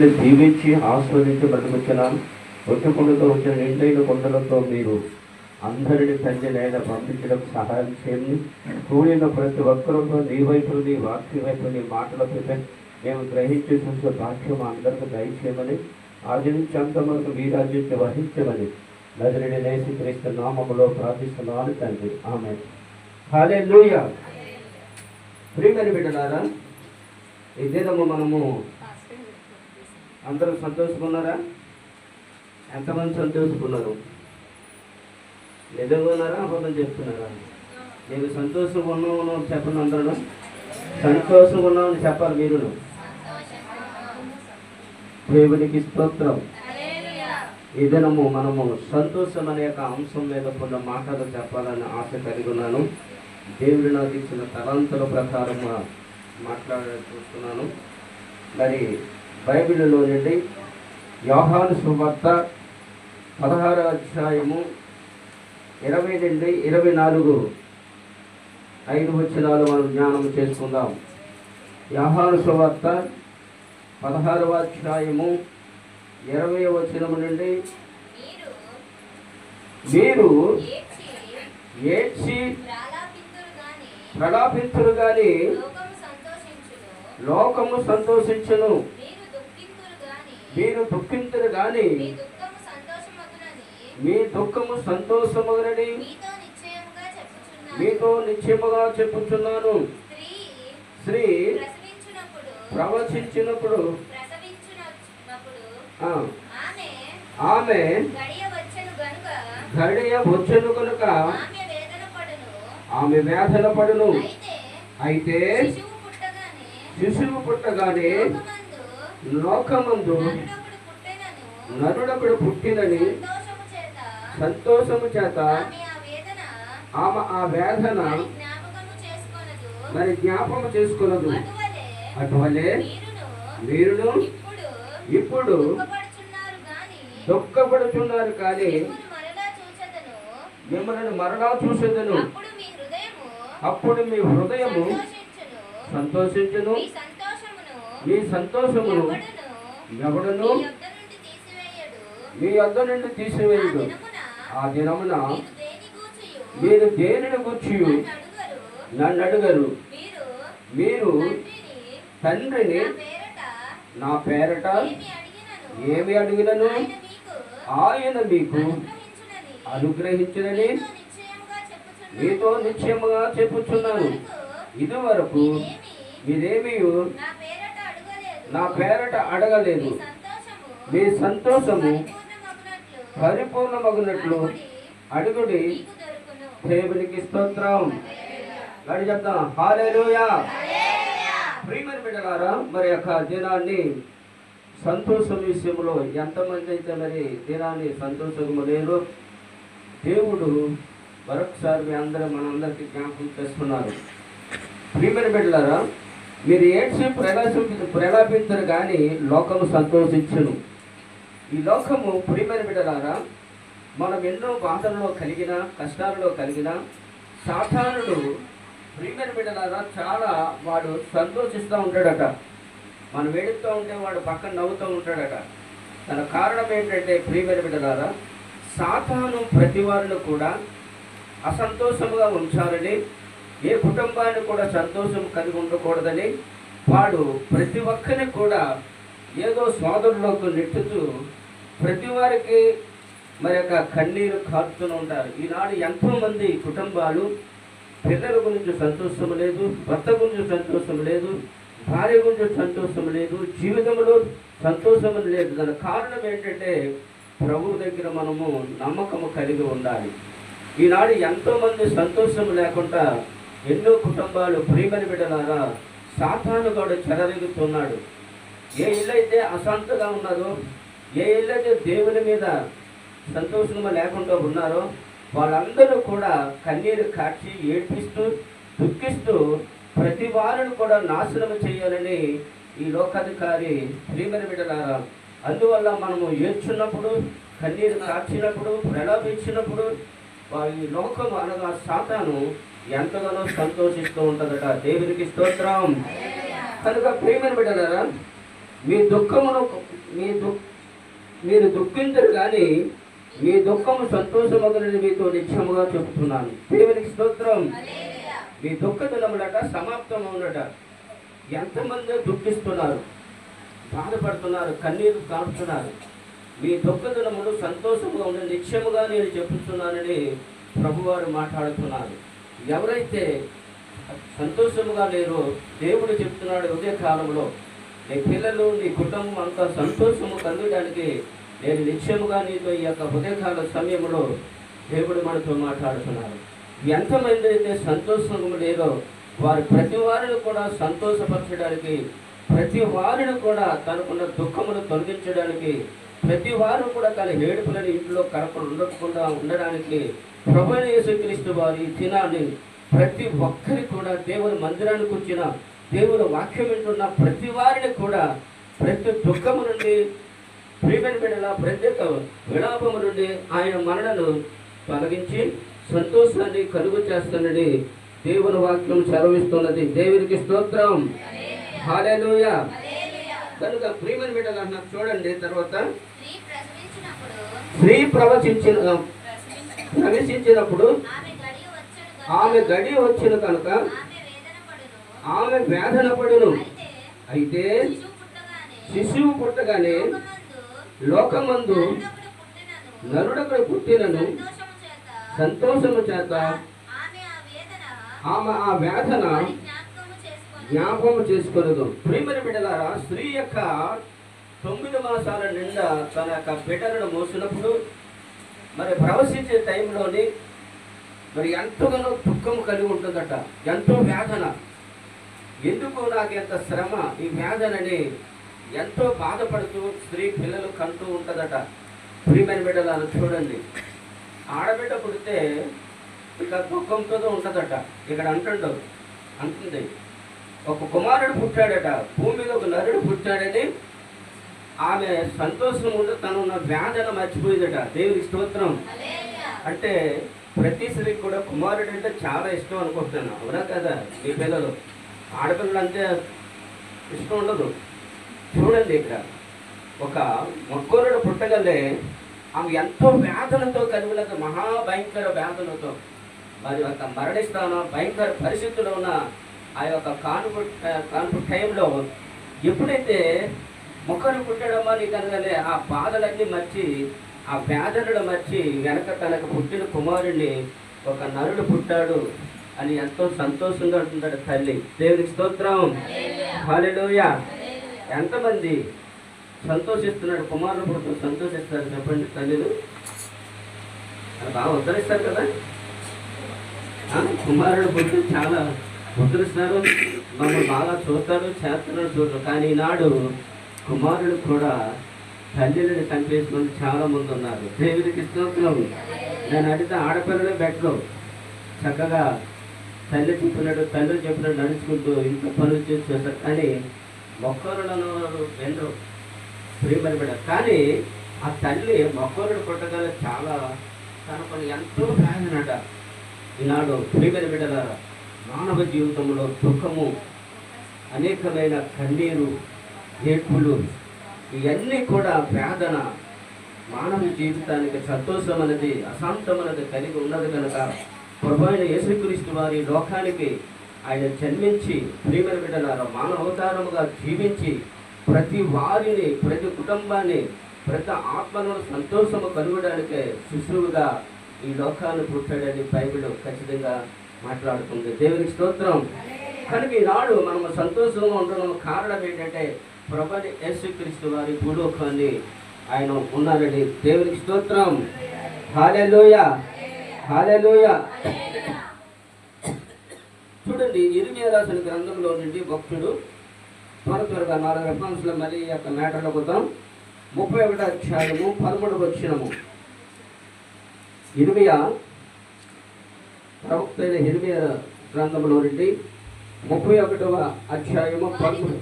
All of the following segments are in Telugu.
దీవించి ఆస్వాదించి బతుకొచ్చినాను. ఒట్టుకుండతో వచ్చిన నిండైన కొండలతో మీరు అందరిని తండ్రినైనా పంపించడం సహాయం చేయండి. కూడిన ప్రతి ఒక్కరితో నీ వైపు నీ వాక్య వైపు నీ మాటలతో మేము గ్రహించి చూసే భాగ్యం అందరికీ దయచేయమని, ఆది నుంచి అంతవరకు మీ రాజ్యాన్ని వహించమని నజరేయుడైన యేసుక్రీస్తు నామములో ప్రార్థిస్తున్నాను తండ్రి, ఆమేన్. హల్లెలూయా. ప్రియమైన బిడ్డలారా, ఈ దినము మనము అందరూ సంతోషకున్నారా? ఎంతమంది సంతోషకున్నారు? నిజంగా ఉన్నారా? అబద్ధం చెప్తున్నారా? నేను సంతోషంగా ఉన్నాను చెప్పండి. అందరూ సంతోషంగా ఉన్నామని చెప్పాలి. మీరును దేవునికి స్తోత్రం. ఈ దినము మనము సంతోషం అనే యొక్క అంశం మీద కొన్ని మాటలు చెప్పాలని ఆశ కలిగి ఉన్నాను. దేవుడు నాకు ఇచ్చిన తలంతుల ప్రకారం మాట్లాడాలని చూస్తున్నాను. మరి బైబిల్లో నుండి యోహాను సువార్త 16వ అధ్యాయము 20 నుండి 24 5 వచనాలు మనం జ్ఞానం చేసుకుందాం. యోహాను సువార్త 16వ అధ్యాయము 20వ వచనం నుండి, మీరు ఏడ్చి ప్రలాపింతురు గాని లోకము సంతోషించును. మీరు దుఃఖింతురు గాని మీ దుఃఖము సంతోషమగునని మీతో నిశ్చయముగా చెప్పుచున్నాను. స్త్రీ ప్రవచించినప్పుడు ఆమె గడియ వచ్చెను కనుక ఆమె వేదన పడును. అయితే శిశువు పుట్టగానే లోకమందు నరుడొకడు పుట్టినని సంతోషము చేత ఆమె ఆ వేదన మరి జ్ఞాపకము చేసుకున్నదు. అటువలే మీరును ఇప్పుడు దుఃఖపడుచున్నారు, కానీ మిమ్మల్ని మరలా చూసేదను. అప్పుడు మీ హృదయము సంతోషించును, మీ సంతోషమును ఎవడును మీ యొద్ద నుండి తీసివేయడు. ఆ దినమున మీరు దేనిని గూర్చి నన్ను అడుగరు. మీరు తండ్రిని నా పేరట ఏమి అడిగినను ఆయన మీకు అనుగ్రహించునని మీతో నిశ్చయముగా చెప్పుచున్నాను. ఇదివరకు మీరేమీ నా పేరట అడగలేదు. మీ సంతోషము పరిపూర్ణమగునట్లు అడుగుడి. దేవునికి స్తోత్రం. గడి చెప్తాం హల్లెలూయా. ప్రియమైన బిడ్డలారా, మరి యొక్క దినాన్ని సంతోషం విషయంలో ఎంతమంది అయితే మరి దినాన్ని సంతోషము లేరు, దేవుడు మరొకసారి మీ అందరూ మనందరికీ జ్ఞాపకం చేస్తున్నారు. ప్రియమైన బిడ్డలారా, మీరు ఏడ్చి ప్రలాపించరు కానీ లోకము సంతోషించును. ఈ లోకము ప్రియమైన బిడ్డలారా, మనం ఎన్నో బాధల్లో కలిగిన కష్టాలలో కలిగిన సాధారణుడు ప్రియమైన బిడ్డలారా చాలా వాడు సంతోషిస్తూ ఉంటాడట. మనం వేడుతూ ఉంటే వాడు పక్కన నవ్వుతూ ఉంటాడట. తన కారణం ఏంటంటే ప్రియమైన బిడ్డలారా, సాతాను ప్రతి వారిని కూడా అసంతోషముగా ఉంచాలని, ఏ కుటుంబాన్ని కూడా సంతోషం కలిగి ఉండకూడదని వాడు ప్రతి ఒక్కరిని కూడా ఏదో సోదరులోకి నెట్టుతూ ప్రతి వారికి మరి యొక్క కన్నీరు కారుతూ ఉంటారు. ఈనాడు ఎంతోమంది కుటుంబాలు పిల్లల గురించి సంతోషం లేదు, భర్త గురించి సంతోషం లేదు, భార్య గురించి సంతోషం లేదు, జీవితంలో సంతోషం లేదు. దానికి కారణం ఏంటంటే ప్రభువు దగ్గర మనము నమ్మకము కలిగి ఉండాలి. ఈనాడు ఎంతోమంది సంతోషం లేకుండా ఎన్నో కుటుంబాలు ప్రియమైన బిడ్డలారా సాతాను కూడా చెలరేగుతున్నాడు. ఏ ఇల్లు అయితే అశాంతగా ఉన్నారో, ఏ ఇల్లు అయితే దేవుని మీద సంతోషంగా లేకుండా ఉన్నారో వాళ్ళందరూ కూడా కన్నీరు కాచి ఏడ్పిస్తూ దుఃఖిస్తూ ప్రతి వారిని కూడా నాశనం చేయాలని ఈ లోకాధికారి ప్రియమైన బిడ్డలారా. అందువల్ల మనము ఏడ్చున్నప్పుడు, కన్నీరు కార్చినప్పుడు, ప్రలాపించినప్పుడు ఈ లోకం అనగా సాతాను ఎంతగానో సంతోషిస్తూ ఉంటుందట. దేవునికి స్తోత్రం. కనుక ప్రియమైన బిడ్డలారా, మీ దుఃఖమును మీరు దుఃఖించరు కానీ మీ దుఃఖము సంతోషమగునని మీతో నిత్యముగా చెబుతున్నాను. దేవునికి స్తోత్రం. మీ దుఃఖ దినములట సమాప్తమవునట. ఎంతమంది దుఃఖిస్తున్నారు, బాధపడుతున్నారు, కన్నీరు కాపుతున్నారు. మీ దుఃఖ దినములు సంతోషముగా ఉండి నిత్యముగా నేను చెప్పుతున్నానని ప్రభువారు మాట్లాడుతున్నారు. ఎవరైతే సంతోషముగా లేరో దేవుడు చెప్తున్నాడు, ఉదయ కాలంలో నీ పిల్లలు నీ కుటుంబం అంతా సంతోషము కలగడానికి నేను నిత్యముగా నీతో ఈ యొక్క ఉదయకాల సమయంలో దేవుడు మనతో మాట్లాడుతున్నారు. ఎంతమంది అయితే సంతోషము లేరో వారు ప్రతి వారిని కూడా సంతోషపరచడానికి, ప్రతి వారిని కూడా తనకున్న దుఃఖమును తొలగించడానికి, ప్రతి వారు కూడా తన ఏడుపులని ఇంట్లో కరపలు ఉండకుండా ఉండడానికి ప్రభువైన యేసుక్రీస్తు వారి దినాన్ని ప్రతి ఒక్కరి కూడా దేవుని మందిరానికి వచ్చిన దేవుని వాక్యం వింటున్న ప్రతి వారిని కూడా ప్రతి దుఃఖము నుండి ప్రియమైన బిడ్డల ప్రతి విలాపము నుండి ఆయన మనలను తొలగించి సంతోషాన్ని కలుగు చేస్తున్నది దేవుని వాక్యం సెలవిస్తున్నది. దేవునికి స్తోత్రం. హల్లెలూయా. కనుక ప్రియమైన బిడ్డలు అన్నారు చూడండి. తర్వాత స్త్రీ ప్రవేశించినప్పుడు ఆమె గడి వచ్చిన కనుక ఆమె వేదన పడును. అయితే శిశువు పుట్టగానే లోకమందు నరుడొకడు పుట్టినను సంతోషము చేత ఆమె ఆ వేదన జ్ఞాపకము చేసుకొనదు. ప్రియమైన బిడ్డలారా, స్త్రీ యొక్క 9 మాసాల నిండా తన యొక్క బిడ్డలను మోసినప్పుడు మరి ప్రవశించే టైంలోని మరి ఎంతగానో దుఃఖం కలిగి ఉంటుందట, ఎంతో వేదన. ఎందుకు నాకు ఎంత శ్రమ, ఈ వేదనని ఎంతో బాధపడుతూ స్త్రీ పిల్లలు కంటూ ఉంటుందట. ప్రియమైన బిడ్డలను చూడండి, ఆడబిడ్డ పుడితే ఇక దుఃఖంతో ఉంటుందట. ఇక్కడ అంటుంది ఒక కుమారుడు పుట్టాడట, భూమి మీద ఒక నరుడు పుట్టాడని ఆమె సంతోషం ఉండి తనున్న వేదన మర్చిపోయిందట. దేవునికి స్తోత్రం. అంటే ప్రతి స్త్రీకి కూడా కుమారుడు అంటే చాలా ఇష్టం అనుకుంటున్నాను, అవునా కదా? ఈ పిల్లలు ఆడపిల్లలు అంటే ఇష్టం ఉండదు. చూడండి, ఇక్కడ ఒక మొక్కరుడు పుట్టగలే ఆమె ఎంతో వేదనతో కలిగిన మహాభయంకర వేదనతో మరి ఒక మరణిస్తాన భయంకర పరిస్థితుల్లో ఉన్న ఆ యొక్క కాన్పు టైంలో ఎప్పుడైతే మొక్కరు పుట్టడమా నీకు అనగానే ఆ బాధలన్నీ మర్చి, ఆ వేదనలు మర్చి వెనక తనకు పుట్టిన కుమారుడిని ఒక నరుడు పుట్టాడు అని ఎంతో సంతోషంగా ఉంటున్నాడు తల్లి. దేవునికి స్తోత్రం. హల్లెలూయా. ఎంతమంది సంతోషిస్తున్నాడు, కుమారుడు పుట్టు సంతోషిస్తారు చెప్పండి తల్లిలు? బాగా ఉద్ధరిస్తారు కదా, కుమారుడు పుట్టు చాలా ఉద్ధరిస్తారు, మమ్మల్ని బాగా చూస్తారు, చేస్తున్నారు, చూడరు. కానీ ఈనాడు కుమారుడు కూడా తల్లిని చంపేసుకొని చాలా మంది ఉన్నారు. దేవునికి స్తోత్రం. నేను అడిగితే ఆడపిల్లలే బెట్టరు, చక్కగా తల్లి చెప్పినట్టు నడుచుకుంటూ ఇంట్లో పనులు చేస్తారు. కానీ మొక్కరులను వెండరు ప్రియమని బిడ్డ. కానీ ఆ తల్లి మొక్కరుడు పుట్టగల చాలా తన పని ఎంతో వేదనట. ఈనాడు ప్రియమని బిడ్డల మానవ జీవితంలో దుఃఖము, అనేకమైన కన్నీరు, ఏడ్పులు, ఇవన్నీ కూడా వేదన మానవ జీవితానికి సంతోషం అనేది అశాంతం అనేది కలిగి ఉన్నది కనుక ప్రభువైన యేసుక్రీస్తు వారి లోకానికి ఆయన జన్మించి ప్రియమైన బిడ్డలారా మానవతారముగా జీవించి ప్రతి వారిని, ప్రతి కుటుంబాన్ని, ప్రతి ఆత్మలను సంతోషము కలుగడానికే శిశువుగా ఈ లోకాన్ని పుట్టాడని బైబిల్ ఖచ్చితంగా మాట్లాడుతుంది. దేవునికి స్తోత్రం. కనుక ఈనాడు మనము సంతోషంగా ఉండడం కారణం ఏంటంటే ప్రభువైన యేసుక్రీస్తు వారి భూలోకాన్ని ఆయన ఉన్నారని. దేవునికి స్తోత్రం. హల్లెలూయా. హల్లెలూయా. చూడండి, ఇర్మీయా రాసిన గ్రంథంలో నుండి భక్తుడు త్వరగా 4 రెఫరెన్స్లో మళ్ళీ ఈ యొక్క మ్యాటర్లో పోతాం. 31వ అధ్యాయము 13వ వచనము. ఇర్మీయా ప్రవక్త అయిన ఇర్మీయా గ్రంథంలో నుండి 31వ అధ్యాయము 13.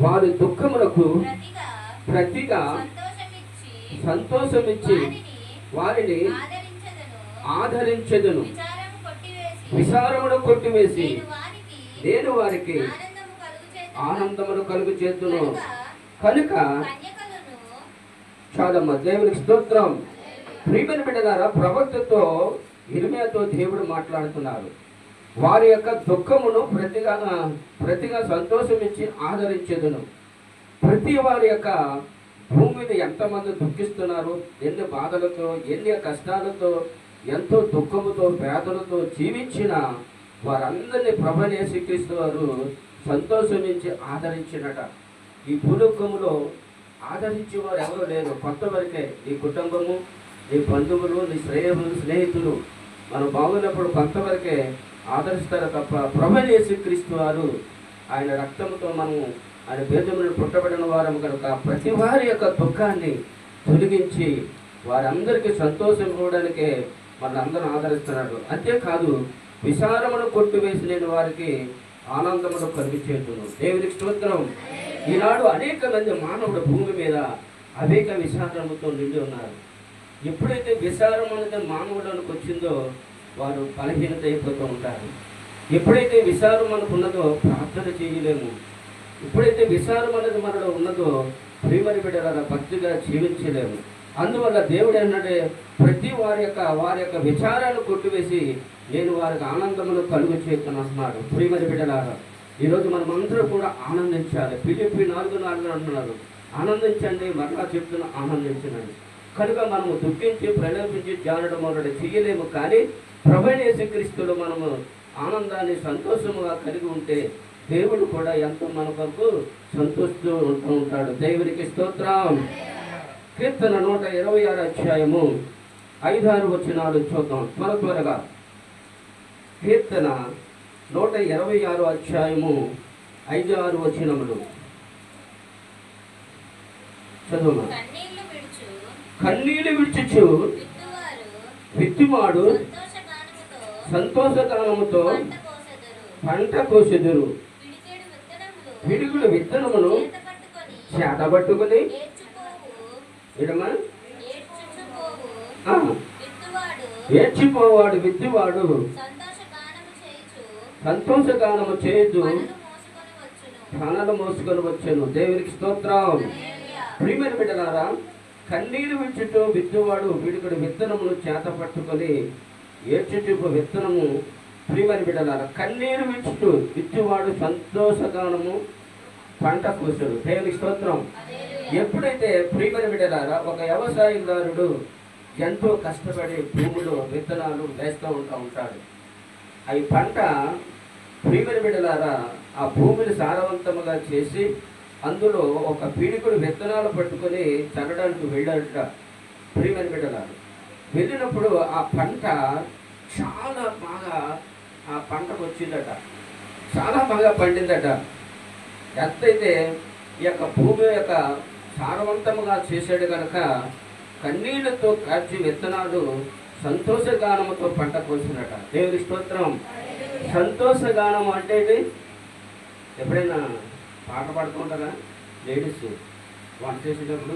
వారి దుఃఖములకు ప్రతిగా సంతోషమిచ్చి వారిని ఆదరించెదను, విచారమును కొట్టివేసి నేను వారికి ఆనందమును కలుగు చేద్దును. కనుక చాలమ్మ, దేవునికి స్తోత్రం. ప్రియమైన బిడ్డలారా, ప్రవక్తతో ఇర్మియాతో దేవుడు మాట్లాడుతున్నారు. వారి యొక్క దుఃఖమును ప్రతిగా సంతోషం ఇచ్చి ఆదరించేదును. ప్రతి వారి యొక్క భూమి మీద ఎంతమంది దుఃఖిస్తున్నారు, ఎన్ని బాధలతో, ఎన్ని కష్టాలతో, ఎంతో దుఃఖముతో, వేదనతో జీవించిన వారందరినీ ప్రభువైన యేసుక్రీస్తు వారు సంతోషమించి ఆదరించినట. ఈ భూలోకములో ఆదరించేవారు ఎవరు లేరు, కొంతవరకే. నీ కుటుంబము, నీ బంధువులు, నీ స్నేహితులు మనం బాగున్నప్పుడు కొంతవరకే ఆదరిస్తారు తప్ప ప్రభువైన యేసుక్రీస్తు వారు ఆయన రక్తముతో మనము ఆయన బీజములను పుట్టబడిన వారము కనుక ప్రతి వారి యొక్క దుఃఖాన్ని తొలగించి వారందరికీ సంతోషం ఇవ్వడానికే మనందరం ఆదరిస్తున్నాడు. అంతేకాదు విచారమును కొట్టివేసిన వారికి ఆనందమును కలిగించేతును. దేవునికి స్తోత్రం. ఈనాడు అనేక మంది మానవుడు భూమి మీద అనేక విచారముతో నిండి ఉన్నారు. ఎప్పుడైతే విచారం అనేది మానవుడానికి వచ్చిందో వారు బలహీనత అయిపోతూ ఉంటారు. ఎప్పుడైతే విచారం మనకు ఉన్నదో ప్రార్థన చేయలేము. ఎప్పుడైతే విచారం అనేది మనలో ఉన్నదో ప్రియమైన బిడ్డలారా భక్తిగా జీవించలేము. అందువల్ల దేవుడు ఏంటంటే ప్రతి వారి యొక్క విచారాన్ని కొట్టివేసి నేను వారికి ఆనందమును కలుగు చేస్తున్నాడు. ప్రియమైన బిడ్డలారా, ఈరోజు మనం అందరూ కూడా ఆనందించాలి. ఫిలిప్పీ 4:4 అంటున్నారు, ఆనందించండి. మరలా చెప్తున్నా, ఆనందించండి. కనుక మనము దుఃఖించి ప్రలోభించి జానడం అనేది చేయలేము. కానీ ప్రభువైన యేసుక్రీస్తులో మనము ఆనందాన్ని సంతోషముగా కలిగి ఉంటే దేవుడు కూడా ఎంతో మన కొరకు సంతోషిస్తూ ఉంటూ ఉంటాడు. దేవునికి స్తోత్రం. కీర్తన 126 అధ్యాయము 5-6 వచనాలు చూద్దాం త్వరగా. కీర్తన 126 అధ్యాయము 5-6 వచనములు చదువు. కన్నీళ్లు విడుచుచు విత్తువాడు సంతోషగానముతో పంట కోసెదరు. పిడుగుల విత్తనమును చేతబట్టుకుని ఏడ్చిపోవాడు విత్తువాడు సంతోషగానము చేయదు ప్రాణాలు మోసుకొని వచ్చాను. దేవునికి స్తోత్రం. ప్రియమైన బిడ్డలారా, కన్నీరు విడుచుటూ విత్తువాడు పిడుగుడు విత్తనమును చేత పట్టుకొని ఏడ్చుచు విత్తనము. ప్రియమైన బిడ్డలారా, కన్నీరు విడుచుటూ విత్తువాడు సంతోషగానము పంట కోసాడు. దేవునికి స్తోత్రం. ఎప్పుడైతే ప్రియమైన బిడ్డలారా ఒక వ్యవసాయదారుడు ఎంతో కష్టపడి భూమిలో విత్తనాలు వేస్తూ ఉంటాడు. అవి పంట ప్రియమైన బిడ్డలారా ఆ భూమిని సారవంతముగా చేసి అందులో ఒక పీడికుడు విత్తనాలు పట్టుకొని చల్లడానికి వెళ్ళాడట. ప్రియమైన బిడ్డలారా, వెళ్ళినప్పుడు ఆ పంట చాలా బాగా ఆ పంటకు వచ్చిందట, చాలా బాగా పండిందట. ఎంతైతే ఈ యొక్క భూమి యొక్క సారవంతముగా చేశాడు కనుక కన్నీళ్లతో కాచి విత్తనాలు సంతోషగానముతో పంట కోసినట. దేవుని స్తోత్రం. సంతోషగానం అంటే ఎప్పుడైనా పాట పాడుతూ ఉంటారా? లేడీస్ వంట చేసేటప్పుడు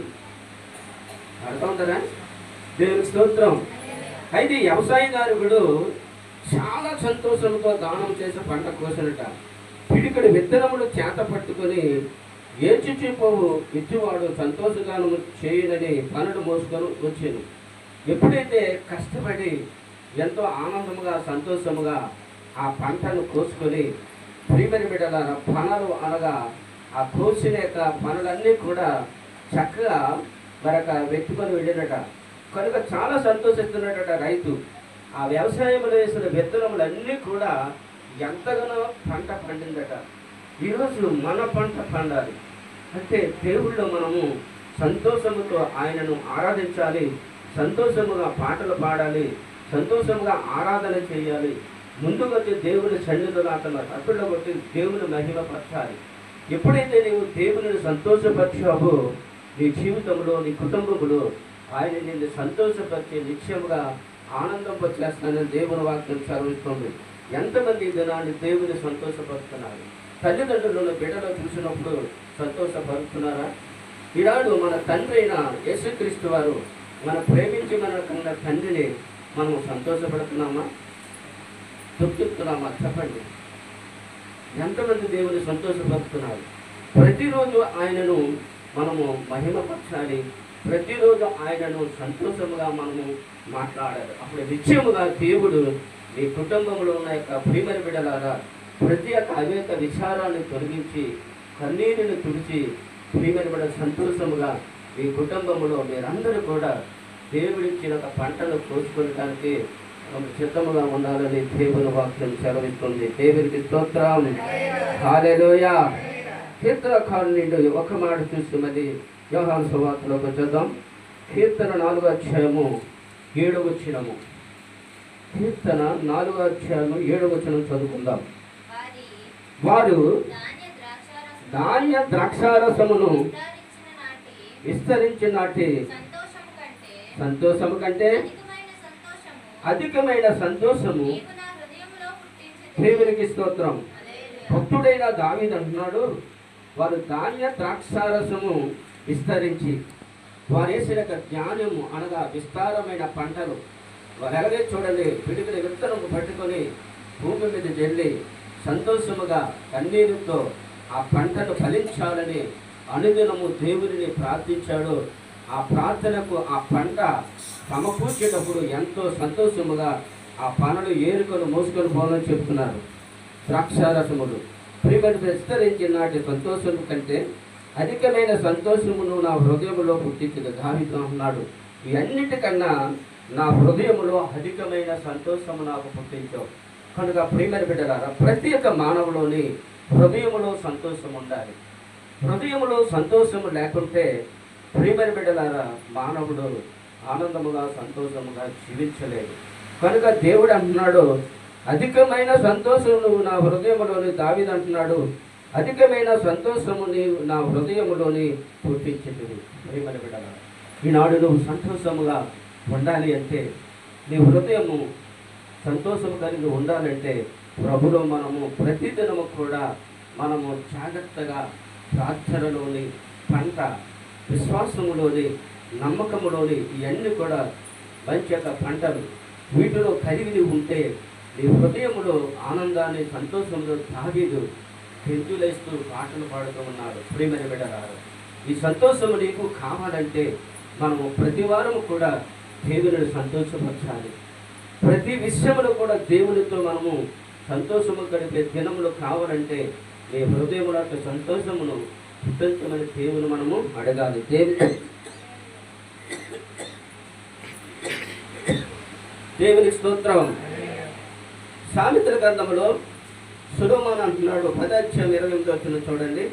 పాడుతూ ఉంటారా? దేవుని స్తోత్రం. అయితే వ్యవసాయదారుడు చాలా సంతోషంతో దానం చేసి పంట కోసినట. పిడికడి విత్తనములు చేత పట్టుకొని ఏడ్చిపోవు విత్తువాడు సంతోషగానము చేయనని పనులు మోసుకొని వచ్చాను. ఎప్పుడైతే కష్టపడి ఎంతో ఆనందముగా సంతోషముగా ఆ పంటను కోసుకొని ప్రియమైన బిడ్డలారా పనులు అనగా ఆ కోసిన యొక్క పనులన్నీ కూడా చక్కగా మరొక వెతుకొని వెళ్ళినట. కనుక చాలా సంతోషిస్తున్నట రైతు. ఆ వ్యవసాయంలో వేసిన విత్తనములన్నీ కూడా ఎంతగానో పంట పండిందట. ఈరోజు మన పంట పండాలి అంటే దేవుళ్ళో మనము సంతోషముతో ఆయనను ఆరాధించాలి, సంతోషముగా పాటలు పాడాలి, సంతోషముగా ఆరాధన చేయాలి. ముందుగా దేవుని సన్నిధిలో అతను అప్పుల్లో కొట్టి దేవుని మహిమపరచాలి. ఎప్పుడైతే నీవు దేవుని సంతోషపరిచావో నీ జీవితంలో నీ కుటుంబంలో ఆయన నిన్ను సంతోషపరిచే నిత్యముగా ఆనందం వచ్చేస్తానని దేవుని వాక్యం చదివిస్తుంది. ఎంతమంది దినాన్ని దేవుని సంతోషపరుస్తున్నారు? తల్లిదండ్రులను బిడ్డలో చూసినప్పుడు సంతోషపరుస్తున్నారా? ఈనాడు మన తండ్రి అయిన యేసుక్రీస్తు వారు మన ప్రేమించి మన కన్న తండ్రిని మనం సంతోషపడుతున్నామా, దుఃఖిస్తున్నామా? చెప్పండి. ఎంతమంది దేవుని సంతోషపరుస్తున్నారు? ప్రతిరోజు ఆయనను మనము మహిమపరచాలి. ప్రతిరోజు ఆయనను సంతోషముగా మనము మాట్లాడాలి. అప్పుడు నిత్యముగా దేవుడు మీ కుటుంబంలో ఉన్న యొక్క ప్రియమైన బిడ్డలారా ప్రతి ఒక్క అనేక విచారాన్ని తొలగించి కన్నీరుని తుడిచి ప్రియమైన బిడ్డ సంతోషముగా మీ కుటుంబంలో మీరందరూ కూడా దేవుడిచ్చిన ఒక పంటను కోసుకోవడానికి సిద్ధముగా ఉండాలని దేవుని వాక్యం సెలవిస్తుంది. దేవునికి స్తోత్రం. హల్లెలూయా. కీర్తనకారుడు ఒక మాట చూసి మరి యోహాను సువార్తలోకి చూద్దాం. కీర్తన 4వ అధ్యాయము 7వ వచనము. కీర్తన 4వ అధ్యాయము 7వ వచనం చదువుకుందాం. వారు ధాన్య ద్రాక్షారసమును విస్తరించి నాటి సంతోషము కంటే అధికమైన సంతోషము దేవునికి స్తోత్రం. భక్తుడైన దావీదు అంటున్నాడు, వారు ధాన్య ద్రాక్షారసము విస్తరించి వారు వేసిన జ్ఞానము అనగా విస్తారమైన పంటలు వారు ఎలాగే చూడండి పిడికిన విత్తనము పట్టుకొని భూమి మీద జల్లి సంతోషముగా కన్నీరుతో ఆ పంటను ఫలించాలని అనుదినము దేవుడిని ప్రార్థించాడు. ఆ ప్రార్థనకు ఆ పంట సమకూర్చేటప్పుడు ఎంతో సంతోషముగా ఆ పనులు ఏరుకొని మోసుకొని పోవాలని చెప్తున్నారు. ద్రాక్షారసములు ప్రియమైన విస్తరించి నాటి సంతోషం కంటే అధికమైన సంతోషమును నా హృదయంలో పుట్టించిన దావీదు అంటున్నాడు. ఇవన్నిటికన్నా నా హృదయంలో అధికమైన సంతోషము నాకు పుట్టించావు. కనుక ప్రియమైన బిడ్డలారా ప్రతి ఒక్క మానవులోని హృదయములో సంతోషం ఉండాలి. హృదయములో సంతోషము లేకుంటే ప్రియమైన బిడ్డలారా మానవుడు ఆనందముగా సంతోషముగా జీవించలేడు. కనుక దేవుడు అంటున్నాడు, అధికమైన సంతోషము నువ్వు నా హృదయములోని దావీదు అంటున్నాడు, అధికమైన సంతోషము నీవు నా హృదయములోని పుట్టించింది. ప్రియమైన బిడ్డలారా ఈనాడు నువ్వు సంతోషముగా ఉండాలి అంటే నీ హృదయము సంతోషము కలిగి ఉండాలంటే ప్రభులో మనము ప్రతిదినము కూడా మనము జాగ్రత్తగా ప్రార్థనలోని పంట విశ్వాసములోని నమ్మకములోని ఇవన్నీ కూడా మంచి యొక్క పంటలు వీటిలో కలిగి ఉంటే నీ హృదయములో ఆనందాన్ని సంతోషంలో దావీదు గెంతులేస్తూ పాటలు పాడుతూ ఉన్నాడు. ప్రియమైన బిడ్డలారా ఈ సంతోషము నీకు కావాలంటే మనము ప్రతి వారము కూడా దేవుని సంతోషపరచాలి. ప్రతి విషయంలో కూడా దేవునితో మనము సంతోషము గడిపే దినములు కావాలంటే నీ హృదయములో సంతోషమును పుట్టించమని దేవుని మనము అడగాలి. దేవుని స్తోత్రం. సామెతల గ్రంథములో సొలొమోను అంటున్నాడు 10:28 చూడండి.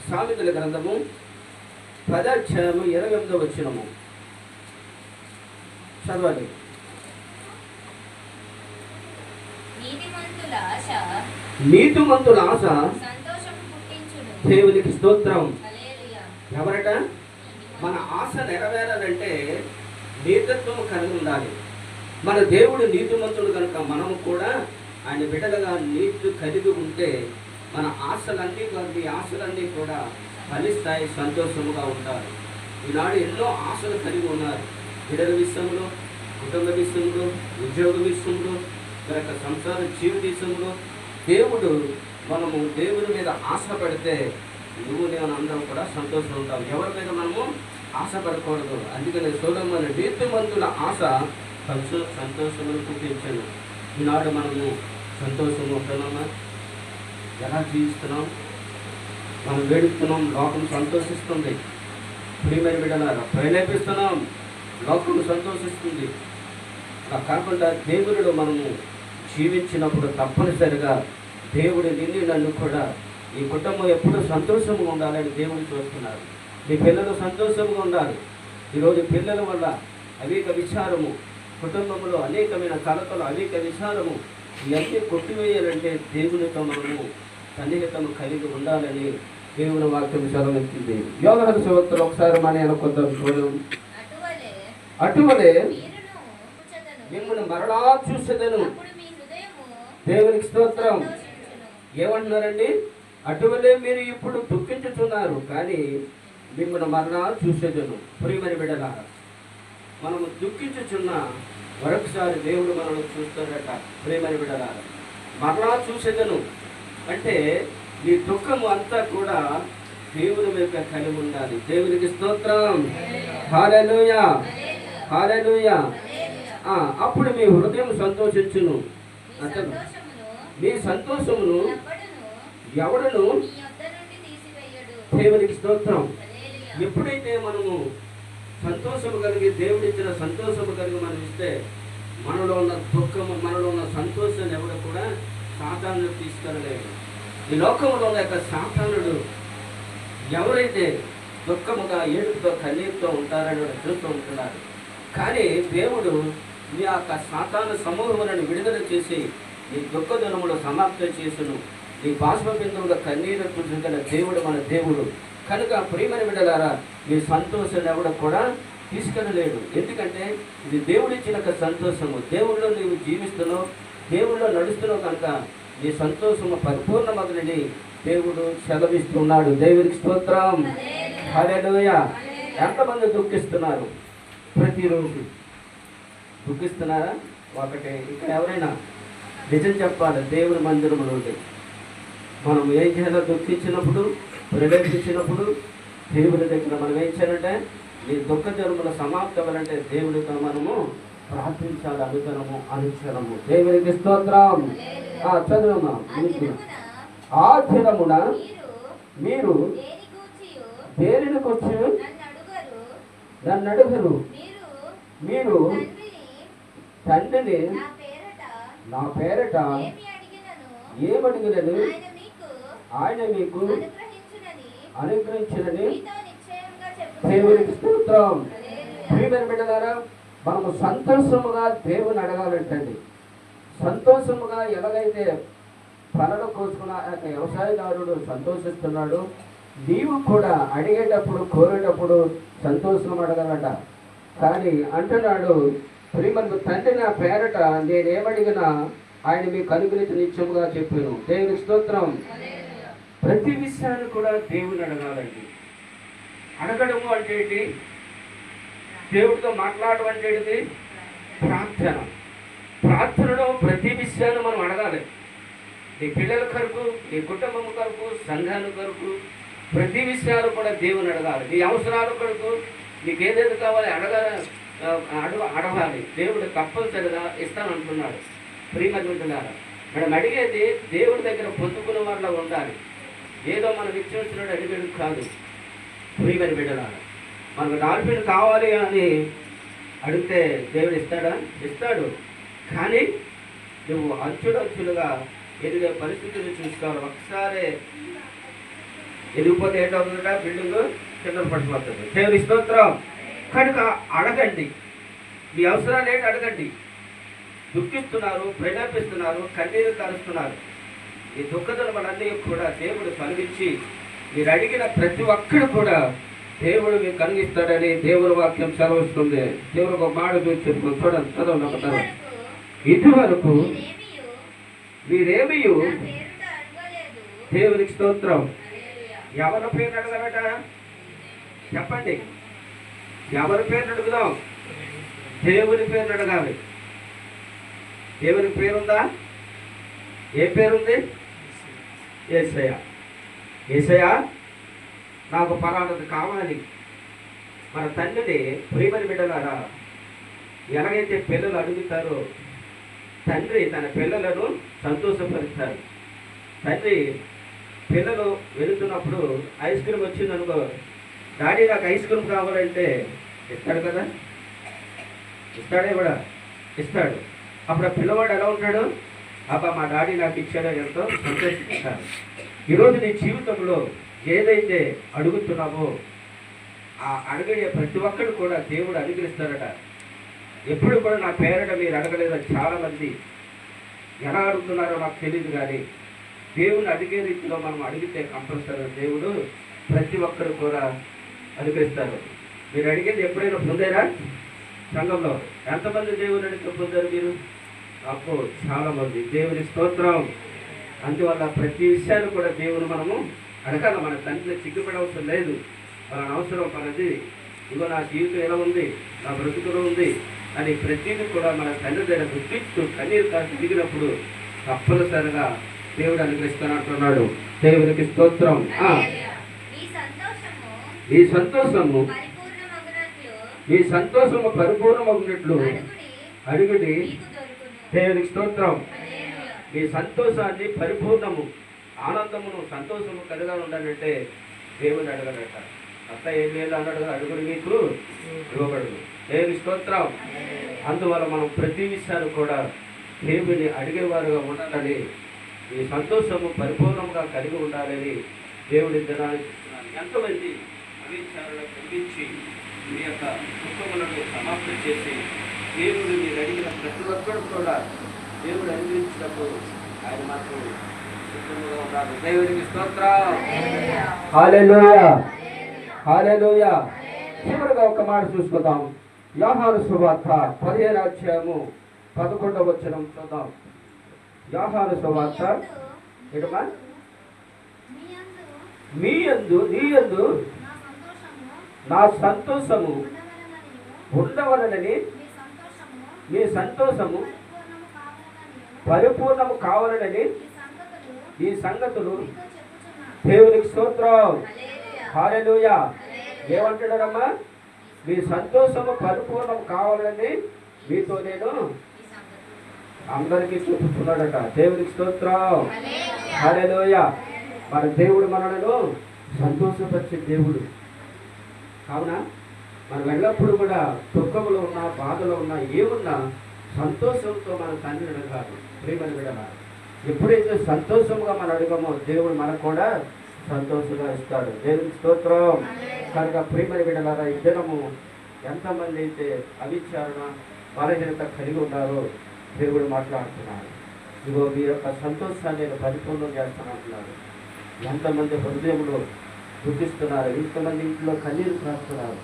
సామెతల గ్రంథము 10:28 చదవాలి. నీతిమంతుల ఆశ దేవునికి స్తోత్రం. ఎవరట? మన ఆశ నెరవేరాలంటే నీతిత్వం కలిగి ఉండాలి. మన దేవుడు నీతిమంతుడు కనుక మనము కూడా ఆయన బిడ్డలుగా నీతి కలిగి ఉంటే మన ఆశలన్నీ కూడా ఫలిస్తాయి, సంతోషముగా ఉంటారు. ఈనాడు ఎన్నో ఆశలు కలిగి ఉన్నారు. బిడ్డల విషయంలో, కుటుంబ విషయంలో, ఉద్యోగ విషయంలో, మరొక సంసార జీవిత విషయంలో దేవుడు మనము దేవుని మీద ఆశపడితే నువ్వు నేను అందరం కూడా సంతోషం ఉంటాం. ఎవరి మీద మనము ఆశపడకూడదు. అందుకని సొలొమోను నీతిమంతుల ఆశ సంతోషమును పుట్టించాను. ఈనాడు మనము సంతోషంగా ఉంటున్నామా? ఎలా జీవిస్తున్నాం? మనం వేడుస్తున్నాం, లోకం సంతోషిస్తుంది. ప్రియమైన బిడ్డలారా ప్రేరేపిస్తున్నాం, లోకం సంతోషిస్తుంది. అలా కాకుండా దేవుడిలో మనము జీవించినప్పుడు తప్పనిసరిగా దేవుడు నిన్ను నన్ను కూడా ఈ కుటుంబం ఎప్పుడూ సంతోషంగా ఉండాలని దేవుడు చూస్తున్నారు. మీ పిల్లలు సంతోషంగా ఉండాలి. ఈరోజు పిల్లల వల్ల అనేక విచారము, కుటుంబంలో అనేకమైన కలతలు, అనేక విచారము ఇవన్నీ కొట్టివేయాలంటే దేవునితో మనము సన్నిహితము కలిగి ఉండాలని దేవుని వాక్యం సెలవిస్తుంది. యోహాను సువార్తలో ఒకసారి మన అనుకుందాం చూడండి. అటువలే మిమ్మల్ని మరలా చూసేదను. దేవునికి స్తోత్రం. ఏమంటున్నారండి? అటువలే మీరు ఇప్పుడు దుఃఖించుతున్నారు, కానీ మిమ్మల్ని మరలా చూసేదను. ప్రియమైన బిడ్డలారా మనము దుఃఖించుచున్న మరొకసారి దేవుడు మనల్ని చూస్తాడట. ప్రియమైన బిడ్డలారా మరలా చూసేదను అంటే నీ దుఃఖము అంతా కూడా దేవుని యొక్క కలిగి ఉండాలి. దేవునికి స్తోత్రం. హల్లెలూయా, హల్లెలూయా. అప్పుడు మీ హృదయం సంతోషించును. అంటారు మీ సంతోషమును ఎవడను దేవునికి స్తోత్రం. ఎప్పుడైతే మనము సంతోషము కలిగి దేవుడిచ్చిన సంతోషము కలిగి మనం ఇస్తే మనలో ఉన్న దుఃఖము, మనలో ఉన్న సంతోషాన్ని ఎవరు కూడా సాతానుడు తీసుకెళ్ళలేడు. ఈ లోకంలో ఉన్న యొక్క సాతానుడు ఎవరైతే దుఃఖముగా, ఏడుపుతో, కన్నీరుతో ఉంటారని చూస్తూ ఉంటున్నారు. కానీ దేవుడు మీ యొక్క సాతాను సమూహములను విడుదల చేసి నీ దుఃఖ దినములు సమాప్తం చేసును. నీ బాష్ప బిందువుల కన్నీరు పుట్టుగల దేవుడు మన దేవుడు కనుక ప్రియమైన బిడ్డలారా, మీ సంతోషాన్ని ఎవడ కూడా తీసుకెళ్ళలేడు. ఎందుకంటే ఇది దేవుడిచ్చిన సంతోషము. దేవుడిలో నీవు జీవిస్తున్నావు, దేవుడిలో నడుస్తున్నావు కనుక నీ సంతోషము పరిపూర్ణమగునని దేవుడు సెలవిస్తున్నాడు. దేవునికి స్తోత్రం. హల్లెలూయా. ఎంతమంది దుఃఖిస్తున్నారు? ప్రతిరోజు దుఃఖిస్తున్నారా? ఒకటే. ఇంకా ఎవరైనా నిజం చెప్పాలి. దేవుని మందిరంలో ఉంటే మనం ఏం చేయాలో దుఃఖించినప్పుడు, ప్రేరేపించినప్పుడు దేవుని దగ్గర మనం ఏం చేయాలంటే ఈ దుఃఖ జన్మల సమాప్తమనంటే దేవుడితో మనము ప్రార్థించాలి. అనుక్షణము. దేవునికి స్తోత్రం. చదువుమా. ఆ దినమున మీరు దేనిని కూర్చు నన్ను అడుగరు. మీరు తండ్రిని నా పేరట ఏమడిగినను ఆయన మీకు అనుగ్రహించునని దేవునికి స్తోత్రం. ప్రియమైన బిడ్డలారా, మనము సంతోషముగా దేవుని అడగాలంటండి. సంతోషముగా ఎలాగైతే పనులు కోసుకున్న వ్యవసాయదారుడు సంతోషిస్తున్నాడు, నీవు కూడా అడిగేటప్పుడు, కోరేటప్పుడు సంతోషం అడగాలట. కానీ అంటున్నాడు, ప్రియమైన తండ్రి నా పేరట నేనేమడిగినా ఆయన మీకు అనుగ్రహించి నిత్యముగా చెప్పాను. దేవుని స్తోత్రం. ప్రతి విషయాన్ని కూడా దేవుని అడగాలండి. అడగడము అంటే ఏంటి? దేవుడితో మాట్లాడడం అంటే ఏంటిది? ప్రార్థన. ప్రార్థనలో ప్రతి విషయాన్ని మనం అడగాలి. నీ పిల్లల కొరకు, నీ కుటుంబం కొరకు, సంఘాల కొరకు ప్రతి విషయాలు కూడా దేవుని అడగాలి. నీ అవసరాల కొరకు నీకు ఏదైతే కావాలి అడగాలి. దేవుడు తప్పనిసరిగా ఇస్తానంటున్నాడు. ప్రియమంటున్నారా, మనం అడిగేది దేవుడి దగ్గర పొందుకున్న వాళ్ళ ఉండాలి. ఏదో మనం ఇచ్చినట్టు అడిగేది కాదు. ప్రియమైన బిడ్డలారా, మనకు డాల్ఫిన్ కావాలి అని అడిగితే దేవుడు ఇస్తాడా? ఇస్తాడు. కానీ నువ్వు అంచులుగా ఎదిగే పరిస్థితులు చూసుకోవాలి. ఒకసారి ఎదిగిపోతే ఏంటవుతుందా? బిల్డింగ్ కింద పడిపోతుంది. దేవుని స్తోత్రం. కనుక అడగండి. మీ అవసరాలు ఏంటి అడగండి. దుఃఖిస్తున్నారు, ప్రేరేపిస్తున్నారు, కన్నీరు కలుస్తున్నారు. ఈ దుఃఖదలమలన్నీ కూడా దేవుడు కలిగించి మీరు అడిగిన ప్రతి ఒక్కరు కూడా దేవుడు మీకు కలిగిస్తాడని దేవుని వాక్యం సెలవుస్తుంది. దేవుడు ఒక మాట చూడండి, చదవండి. ఇదివరకు మీరేమీ దేవునికి స్తోత్రం. ఎవరి పేరు అడగలట? చెప్పండి. ఎవరి పేరు అడుగుదాం? దేవుని పేరు అడగాలి. దేవుని పేరుందా? ఏ పేరుంది? యేసయ్య. యేసయ్య నాకు పలానది కావాలి. మన తండ్రిని ప్రియమైన బిడ్డలారా, ఎలాగైతే పిల్లలు అడుగుతారో తండ్రి తన పిల్లలను సంతోషపరుస్తారు. తండ్రి పిల్లలు వెళుతున్నప్పుడు ఐస్ క్రీమ్ వచ్చిందనుకో, డాడీ నాకు ఐస్ క్రీమ్ కావాలంటే ఇస్తాడు కదా? ఇస్తాడే కూడా ఇస్తాడు. అప్పుడు ఆ పిల్లవాడు ఎలా ఉంటాడు? అబ్బా మా డాడీ నాకు ఇచ్చాడో ఎంతో సంతోషిస్తాడు. ఈరోజు నీ జీవితంలో ఏదైతే అడుగుతున్నావో ఆ అడిగే ప్రతి ఒక్కరు కూడా దేవుడు అనుగ్రహిస్తాడట. ఎప్పుడు కూడా నా పేరట మీరు అడగలేదని చాలామంది ఎలా అడుగుతున్నారో నాకు తెలియదు. కానీ దేవుని అడిగే రీతిలో మనం అడిగితే కంపల్సరీ దేవుడు ప్రతి ఒక్కరు కూడా అనుగ్రహిస్తారు. మీరు అడిగేది ఎప్పుడైనా పొందారా? సంఘంలో ఎంతమంది దేవుని అడిగితే పొందారు మీరు? అప్పుడు చాలామంది. దేవుని స్తోత్రం. అందువల్ల ప్రతి విషయాన్ని కూడా దేవుని మనము అడగాలి. మన తండ్రిని సిగ్గుపడవసరం లేదు. మన అవసరం మనది. ఇదిగో నా జీవితం ఎలా ఉంది, నా బ్రతుకులో ఉంది అని ప్రతిదీ కూడా మన తండ్రి దగ్గర గుర్తిస్తూ కన్నీరు కాసి దిగినప్పుడు తప్పనిసరిగా దేవుడు అనుగ్రహిస్తానంటున్నాడు. దేవునికి స్తోత్రం. ఈ సంతోషము పరిపూర్ణమగినట్లు అడుగుడి. దేవునికి స్తోత్రం. మీ సంతోషాన్ని పరిపూర్ణము, ఆనందమును, సంతోషము కలిగా ఉండాలంటే దేవుని అడగడట. అత్త ఏం లేదు అన్నాడు, అడుగుడు మీకు ఇవ్వబడదు. దేవుని స్తోత్రం. అందువల్ల మనం ప్రతి విషయాలు కూడా దేవుని అడిగేవారుగా ఉండాలని, ఈ సంతోషము పరిపూర్ణంగా కలిగి ఉండాలని దేవుని దినాన్ని ఎంతమంది అవిచారులు కల్పించి మీ యొక్క దుఃఖములను సమాప్తి చేసి దేవుడు మీరు అడిగిన ప్రతి ఒక్కరు కూడా దేవుడు అనుగ్రహించినప్పుడు ఆయన మాకు సిద్ధంగా ఉన్నాడు. దేవునికి స్తోత్రం. హల్లెలూయా, హల్లెలూయా. చివరిగా ఒక మాట చూసుకుందాం. యోహాను సువార్త 15:11 చూద్దాం. యోహాను సువార్త ఏడమా, నీ యందు నా సంతోషము ఉండవలనని, మీ సంతోషము పరిపూర్ణము కావాలనని ఈ సంగతులు. దేవునికి స్తోత్రం. హల్లెలూయా. ఏమంటాడమ్మా? మీ సంతోషము పరిపూర్ణం కావాలని మీతో నేను అందరికీ చూపుతున్నాడట. దేవునికి స్తోత్రం. హల్లెలూయా. మన దేవుడు మనలను సంతోషపరిచే దేవుడు కావున మనం ఎల్లప్పుడూ కూడా దుఃఖంలో ఉన్నా, బాధలో ఉన్నా, ఏమున్నా సంతోషంతో మన తండ్రిని అడగాలి. ప్రేమను విడగాలి. ఎప్పుడైతే సంతోషంగా మనం అడగమో దేవుడు మనకు కూడా సంతోషంగా ఇస్తాడు. దేవునికి స్తోత్రం. కనుక ప్రేమను విడగారా, ఈ దినము ఎంతమంది అయితే అవిచారణ, బలహీనత కలిగి ఉన్నారో దేవుడు మాట్లాడుతున్నాడు. ఇగో మీ యొక్క సంతోషాన్ని నేను పరిపూర్ణం చేస్తానంటున్నాడు. ఎంతమంది హృదయంలో దుఃఖిస్తున్నారు, ఎంతమంది ఇంట్లో కన్నీరు కాస్తున్నారు,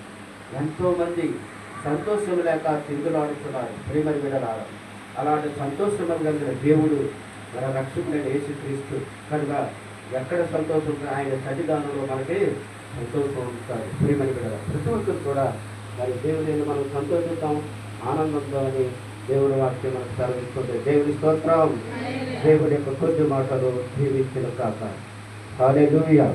ఎంతోమంది సంతోషం లేక తిరుగులాడుతున్నారు. ప్రేమను విడలారా, అలాంటి సంతోషం కలిగిన దేవుడు మన రక్షకుడైన యేసుక్రీస్తు. కనుక ఎక్కడ సంతోషం ఆయన సన్నిధానంలో మనకి సంతోషం ఉంటాడు. ప్రేమను విడలారా, ప్రతి ఒక్కరు కూడా మరి దేవుడిని మనం సంతోషిద్దాం, ఆనందంతో అని దేవుడి వాక్యం మనకు సెలవిస్తుంది. దేవుడి స్తోత్రం. దేవుడి యొక్క కొద్ది మాటలు జీవించిన కాక. హల్లెలూయా.